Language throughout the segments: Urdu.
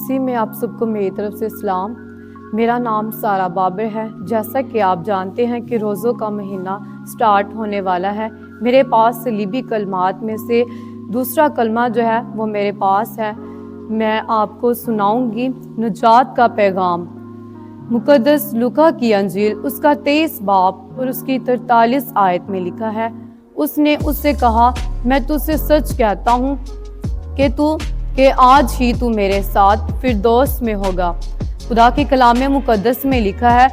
مسیح میں آپ سب کو میری طرف سے سلام۔ میرا نام سارہ بابر ہے۔ جیسا کہ آپ جانتے ہیں کہ روزوں کا مہینہ سٹارٹ ہونے والا ہے۔ میرے پاس صلیبی کلمات میں سے دوسرا کلمہ جو ہے وہ میرے پاس ہے۔ میں آپ کو سناؤں گی نجات کا پیغام۔ مقدس لوکا کی انجیل اس کا 23 باب اور اس کی 43 آیت میں لکھا ہے، اس نے اس سے کہا، میں تجھ سے سچ کہتا ہوں کہ آج ہی تو میرے ساتھ فردوس میں ہوگا۔ خدا کے کلام مقدس میں لکھا ہے،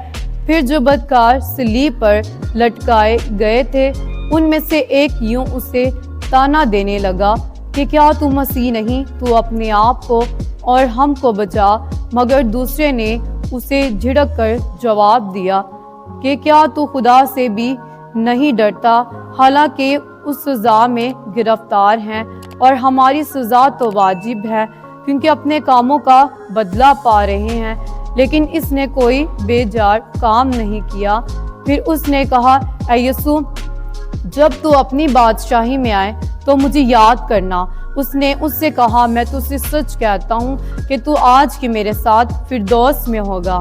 پھر جو بدکار صلیب پر لٹکائے گئے تھے ان میں سے ایک یوں اسے تانا دینے لگا کہ کیا تو مسیح نہیں، تو اپنے آپ کو اور ہم کو بچا۔ مگر دوسرے نے اسے جھڑک کر جواب دیا کہ کیا تو خدا سے بھی نہیں ڈرتا، حالانکہ اس سزا میں گرفتار ہیں اور ہماری سزا تو واجب ہے کیونکہ اپنے کاموں کا بدلہ پا رہے ہیں، لیکن اس نے کوئی بے جار کام نہیں کیا۔ پھر اس نے کہا، اے یسوع، جب تو اپنی بادشاہی میں آئے تو مجھے یاد کرنا۔ اس نے اس سے کہا، میں تجھ سے سچ کہتا ہوں کہ تو آج ہی میرے ساتھ فردوس میں ہوگا۔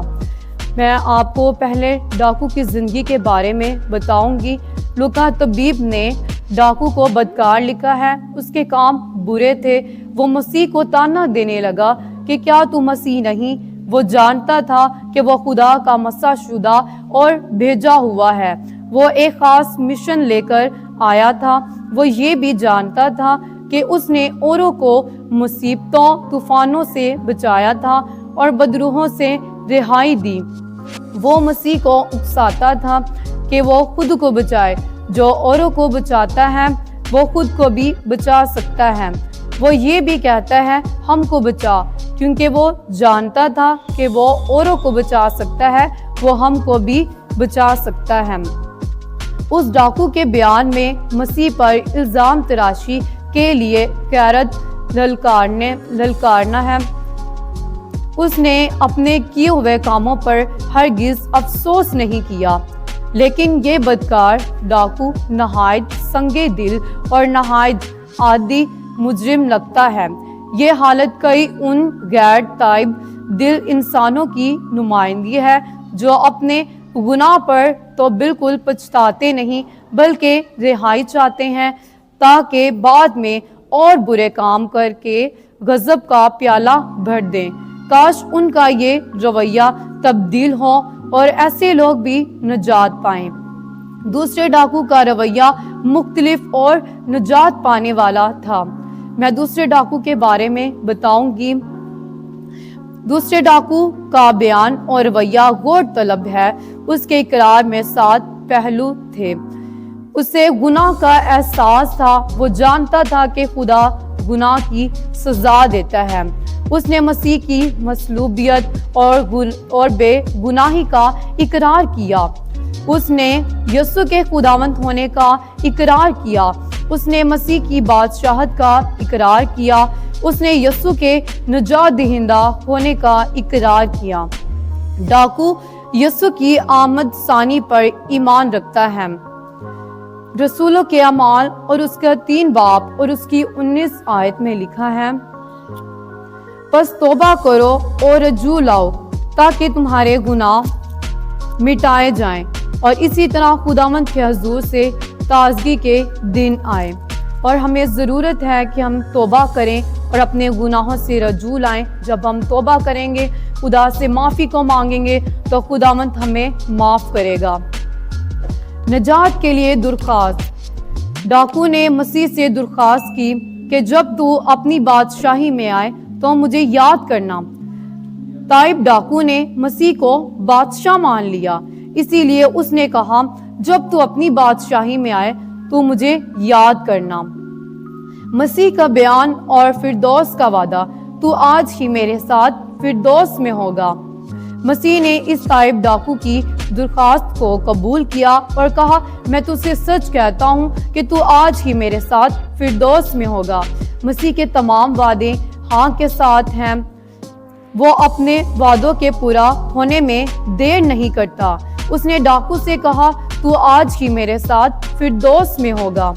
میں آپ کو پہلے ڈاکو کی زندگی کے بارے میں بتاؤں گی۔ لوکا طبیب نے ڈاکو کو بدکار لکھا ہے، اس کے کام برے تھے۔ وہ مسیح کو تانا دینے لگا کہ کیا تو مسیح نہیں۔ وہ جانتا تھا کہ وہ خدا کا مسیح شدہ اور بھیجا ہوا ہے۔ وہ ایک خاص مشن لے کر آیا تھا۔ وہ یہ بھی جانتا تھا کہ اس نے اوروں کو مصیبتوں طوفانوں سے بچایا تھا اور بدروحوں سے رہائی دی۔ وہ مسیح کو اکساتا تھا کہ وہ خود کو بچائے۔ جو اوروں کو بچاتا ہے وہ خود کو بھی بچا سکتا ہے۔ وہ یہ بھی کہتا ہے، ہم کو بچا، کیونکہ وہ جانتا تھا کہ وہ اوروں کو بچا سکتا ہے، وہ ہم کو بھی بچا سکتا ہے۔ اس ڈاکو کے بیان میں مسیح پر الزام تراشی کے لیے غیرت للکارنا ہے۔ اس نے اپنے کیے ہوئے کاموں پر ہرگز افسوس نہیں کیا، لیکن یہ بدکار ڈاکو نہایت سنگے دل اور نہایت عادی مجرم لگتا ہے۔ یہ حالت کئی ان غیر تائب دل انسانوں کی نمائندگی ہے جو اپنے گناہ پر تو بالکل پچھتاتے نہیں بلکہ رہائی چاہتے ہیں تاکہ بعد میں اور برے کام کر کے غضب کا پیالہ بھر دیں۔ کاش ان کا یہ رویہ تبدیل ہو اور ایسے لوگ بھی نجات پائیں۔ دوسرے ڈاکو کا رویہ مختلف اور نجات پانے والا تھا۔ میں دوسرے ڈاکو کے بارے میں بتاؤں گی۔ دوسرے ڈاکو کا بیان اور رویہ غور طلب ہے۔ اس کے اقرار میں 7 پہلو تھے۔ اسے گناہ کا احساس تھا۔ وہ جانتا تھا کہ خدا گناہ کی سزا دیتا ہے۔ اس نے مسیح کی مصلوبیت اور بے گناہی کا اقرار کیا۔ اس نے یسوع کے خداوند ہونے کا اقرار کیا۔ اس نے مسیح کی بادشاہت کا اقرار کیا۔ اس نے یسوع کے نجات دہندہ ہونے کا اقرار کیا۔ ڈاکو یسوع کی آمد ثانی پر ایمان رکھتا ہے۔ رسولوں کے اعمال اور اس کا 3 باب اور اس کی 19 آیت میں لکھا ہے، پس توبہ کرو اور رجوع لاؤ تاکہ تمہارے گناہ مٹائے جائیں اور اسی طرح خداوند کے حضور سے تازگی کے دن آئے۔ اور ہمیں ضرورت ہے کہ ہم توبہ کریں اور اپنے گناہوں سے رجوع لائیں۔ جب ہم توبہ کریں گے، خدا سے معافی کو مانگیں گے تو خداوند ہمیں معاف کرے گا۔ نجات کے لیے درخواست۔ ڈاکو نے مسیح سے درخواست کی کہ جب تو اپنی بادشاہی میں آئے تو مجھے یاد کرنا۔ تائب ڈاکو نے مسیح کو بادشاہ مان لیا، اسی لیے اس نے کہا، جب تو اپنی بادشاہی میں آئے تو مجھے یاد کرنا۔ مسیح کا بیان اور فردوس کا وعدہ، تو آج ہی میرے ساتھ فردوس میں ہوگا۔ مسیح نے اس تائب ڈاکو کی درخواست کو قبول کیا اور کہا، میں تجھ سے سچ کہتا ہوں کہ تو آج ہی میرے ساتھ فردوس میں ہوگا۔ مسیح کے تمام وعدے ہاں کے ساتھ ہیں۔ وہ اپنے وعدوں کے پورا ہونے میں دیر نہیں کرتا۔ اس نے ڈاکو سے کہا، تو آج ہی میرے ساتھ فردوس میں ہوگا۔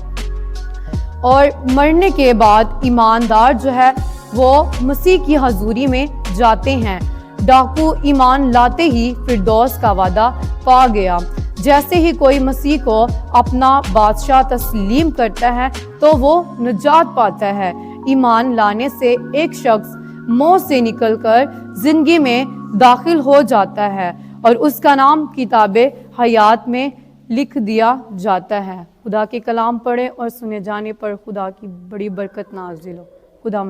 اور مرنے کے بعد ایماندار جو ہے وہ مسیح کی حضوری میں جاتے ہیں۔ ڈاکو ایمان لاتے ہی فردوس کا وعدہ پا گیا۔ جیسے ہی کوئی مسیح کو اپنا بادشاہ تسلیم کرتا ہے تو وہ نجات پاتا ہے۔ ایمان لانے سے ایک شخص موت سے نکل کر زندگی میں داخل ہو جاتا ہے اور اس کا نام کتاب حیات میں لکھ دیا جاتا ہے۔ خدا کے کلام پڑھے اور سنے جانے پر خدا کی بڑی برکت نازل ہو۔ خدا